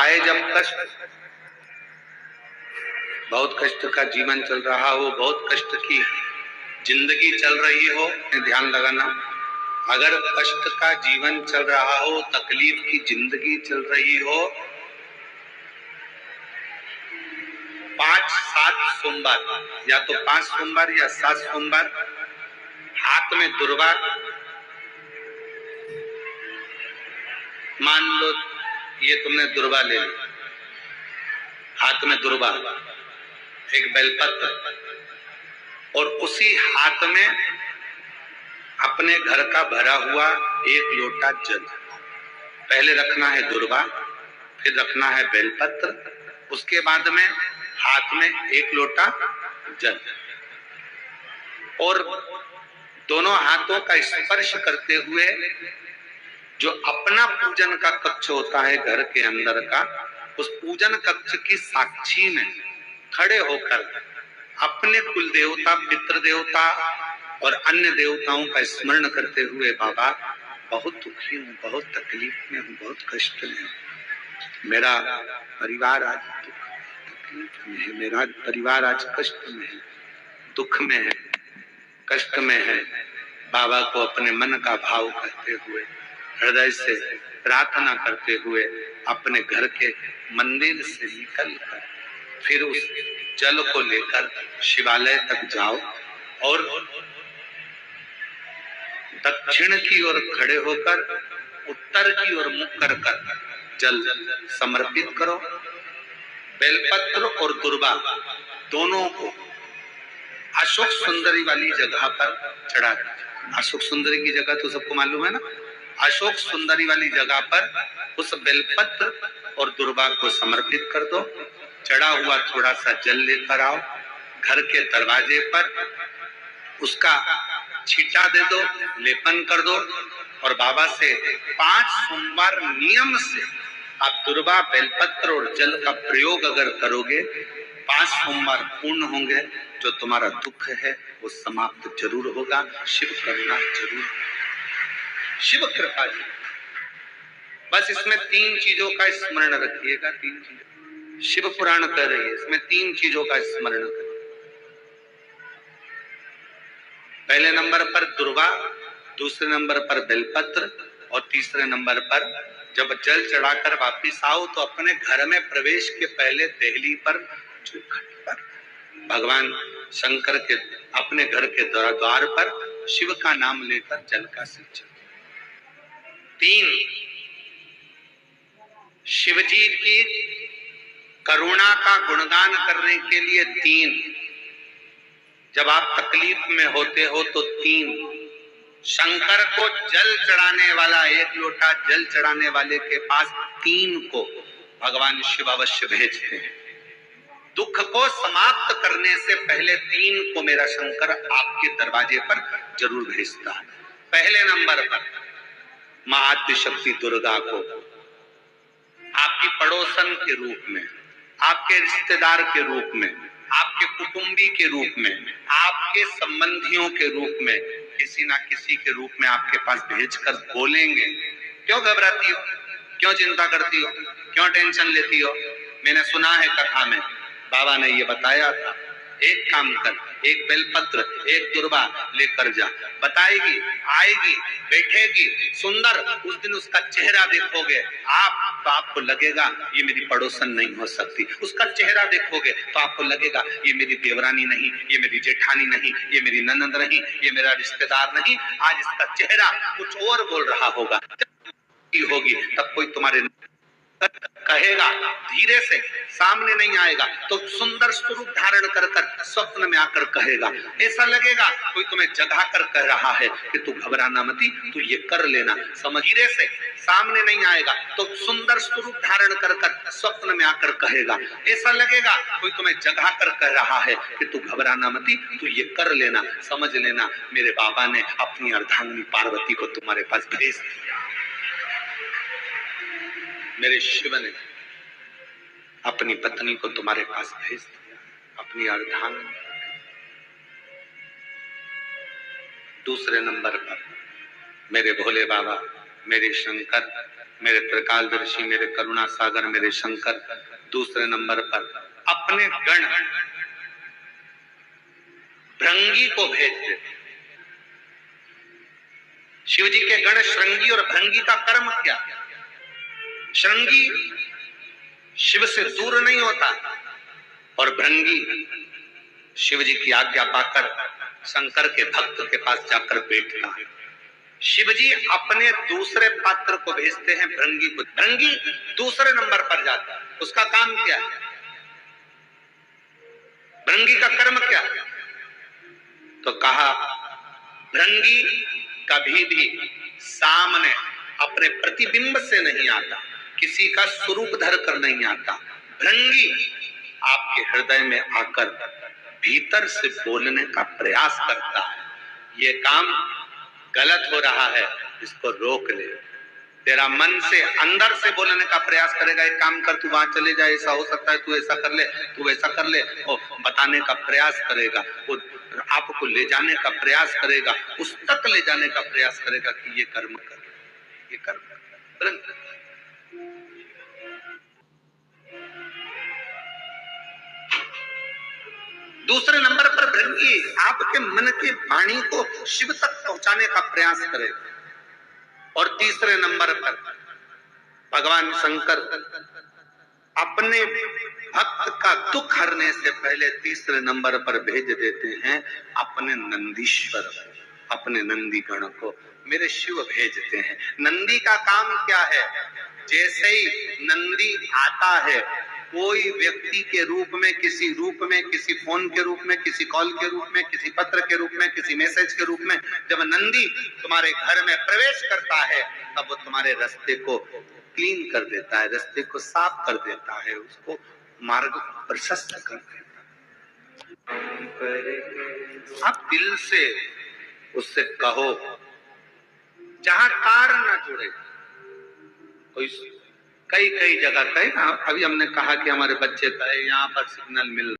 आए जब कष्ट, बहुत कष्ट का जीवन चल रहा हो, बहुत कष्ट की जिंदगी चल रही हो, ध्यान लगाना, अगर कष्ट का जीवन चल रहा हो, तकलीफ की जिंदगी चल रही हो, 5-7 सोमवार, या तो 5 सोमवार या 7 सोमवार, हाथ में दुर्वा, मान लो ये तुमने दुर्वा ले ली, हाथ में दुर्वा, एक बेलपत्र, और उसी हाथ में अपने घर का भरा हुआ 1 लोटा जल। पहले रखना है दुर्वा, फिर रखना है बेलपत्र, उसके बाद में हाथ में 1 लोटा जल, और दोनों हाथों का स्पर्श करते हुए जो अपना पूजन का कक्ष होता है घर के अंदर का, उस पूजन कक्ष की साक्षी में खड़े होकर अपने कुल देवता, पितृ देवता और अन्य देवताओं का स्मरण करते हुए, बाबा बहुत दुखी हूँ, बहुत तकलीफ में हूँ, बहुत कष्ट में हूँ, मेरा परिवार आज तकलीफ में है, मेरा परिवार आज कष्ट में है, दुख में है, कष्ट में है। बाबा को अपने मन का भाव करते हुए, हृदय से प्रार्थना करते हुए, अपने घर के मंदिर से निकलकर फिर उस जल को लेकर शिवालय तक जाओ और दक्षिण की ओर खड़े होकर उत्तर की ओर मुख कर जल समर्पित करो। बेलपत्र और दुर्वा दोनों को अशोक सुंदरी वाली जगह पर चढ़ा दो। अशोक सुंदरी की जगह तो सबको मालूम है ना, अशोक सुंदरी वाली जगह पर उस बेलपत्र और दुर्वा को समर्पित कर दो। चढ़ा हुआ थोड़ा सा जल लेकर आओ, घर के दरवाजे पर उसका छींटा दे दो, लेपन कर दो, और बाबा से 5 सोमवार नियम से आप दुर्वा, बेलपत्र और जल का प्रयोग अगर करोगे, 5 सोमवार पूर्ण होंगे, जो तुम्हारा दुख है वो समाप्त जरूर होगा। शिव करुणा जरूर, शिव कृपा जी। बस इसमें 3 चीजों का स्मरण रखिएगा, 3 चीजें शिव पुराण कह रही है, इसमें 3 चीजों का स्मरण करिए। पहले नंबर पर दुर्वा, दूसरे नंबर पर बेलपत्र, और तीसरे नंबर पर जब जल चढ़ाकर वापिस आओ तो अपने घर में प्रवेश के पहले देहली पर भगवान शंकर के अपने घर के द्वार पर शिव का नाम लेकर जल का सिंचन। 3 शिवजी की करुणा का गुणगान करने के लिए 3, जब आप तकलीफ में होते हो तो 3, शंकर को जल चढ़ाने वाला, 1 लोटा जल चढ़ाने वाले के पास 3 को भगवान शिव अवश्य भेजते हैं। दुख को समाप्त करने से पहले 3 को मेरा शंकर आपके दरवाजे पर जरूर भेजता है। पहले नंबर पर महाआद्य शक्ति दुर्गा को आपकी पड़ोसन के रूप में, आपके रिश्तेदार के रूप में, आपके कुटुंबी के रूप में, आपके संबंधियों के रूप में, किसी ना किसी के रूप में आपके पास भेजकर बोलेंगे, क्यों घबराती हो, क्यों चिंता करती हो, क्यों टेंशन लेती हो। मैंने सुना है कथा में, बाबा ने ये बताया था, एक काम कर, एक बेलपत्र, एक दुर्वा लेकर जा, बताएगी, आएगी, बैठेगी, सुंदर, उस दिन उसका चेहरा देखोगे आप, तो आपको लगेगा ये मेरी पड़ोसन नहीं हो सकती। उसका चेहरा देखोगे तो आपको लगेगा ये मेरी देवरानी नहीं, ये मेरी जेठानी नहीं, ये मेरी ननद नहीं, ये मेरा रिश्तेदार नहीं। आज इसका चेहरा कुछ और बोल रहा होगा, होगी तब कोई तुम्हारे कहेगा, धीरे से सामने नहीं आएगा तो सुंदर स्वरूप धारण कर कर स्वप्न में आकर कहेगा। ऐसा लगेगा कोई तुम्हें जगा कर कह रहा है कि तू घबराना मती, तू ये कर लेना। समझ, धीरे से सामने नहीं आएगा तो सुंदर स्वरूप धारण कर कर स्वप्न में आकर कहेगा। ऐसा लगेगा कोई तुम्हें जगा कर कह रहा है कि तू घबराना मती, तू ये कर लेना। समझ लेना मेरे बाबा ने अपनी अर्धांगिनी पार्वती को तुम्हारे पास भेज दिया, मेरे शिव ने अपनी पत्नी को तुम्हारे पास भेज दिया, अपनी अर्धांगिनी। दूसरे नंबर पर मेरे भोले बाबा, मेरे शंकर, मेरे त्रिकालदर्शी, मेरे करुणा सागर, मेरे शंकर। दूसरे नंबर पर अपने गण भृंगी को भेज देते। शिव जी के गण श्रृंगी और भृंगी का कर्म क्या? श्रृंगी शिव से दूर नहीं होता और भृंगी शिव जी की आज्ञा पाकर शंकर के भक्त के पास जाकर बैठता है। शिव जी अपने दूसरे पात्र को भेजते हैं भृंगी को। भृंगी दूसरे नंबर पर जाता है। उसका काम क्या है? भृंगी का कर्म क्या? तो कहा भृंगी कभी भी सामने अपने प्रतिबिंब से नहीं आता, किसी का स्वरूप धर कर नहीं आता। भृंगी आपके हृदय में आकर भीतर से बोलने का प्रयास करता है। ये काम गलत हो रहा है, इसको रोक ले। तेरा मन से अंदर से बोलने का प्रयास करेगा, एक काम कर, तू वहां चले जाए, ऐसा हो सकता है, तू ऐसा कर ले, तू वैसा कर ले, और बताने का प्रयास करेगा, वो आपको ले जाने का प्रयास करेगा, उस तक ले जाने का प्रयास करेगा कि ये कर्म कर, ये कर्म कर। दूसरे नंबर पर भृंगी आपके मन की वाणी को शिव तक पहुंचाने का प्रयास करेगा। और तीसरे नंबर पर भगवान शंकर अपने भक्त का दुख हरने से पहले तीसरे नंबर पर भेज देते हैं अपने नंदीश्वर, अपने नंदी गण को मेरे शिव भेजते हैं। नंदी का काम क्या है? जैसे ही नंदी आता है, कोई व्यक्ति के रूप में, किसी रूप में, किसी फोन के रूप में, किसी कॉल के रूप में, किसी पत्र के रूप में, किसी मैसेज के रूप में, जब नंदी तुम्हारे घर में प्रवेश करता है तब वो तुम्हारे रास्ते को क्लीन कर देता है, रास्ते को साफ कर देता है, उसको मार्ग प्रशस्त कर देता है। आप दिल से उससे कहो, जहां तार ना जुड़े। कोई कई जगह कहे ना, अभी हमने कहा कि हमारे बच्चे कहे यहाँ पर सिग्नल मिल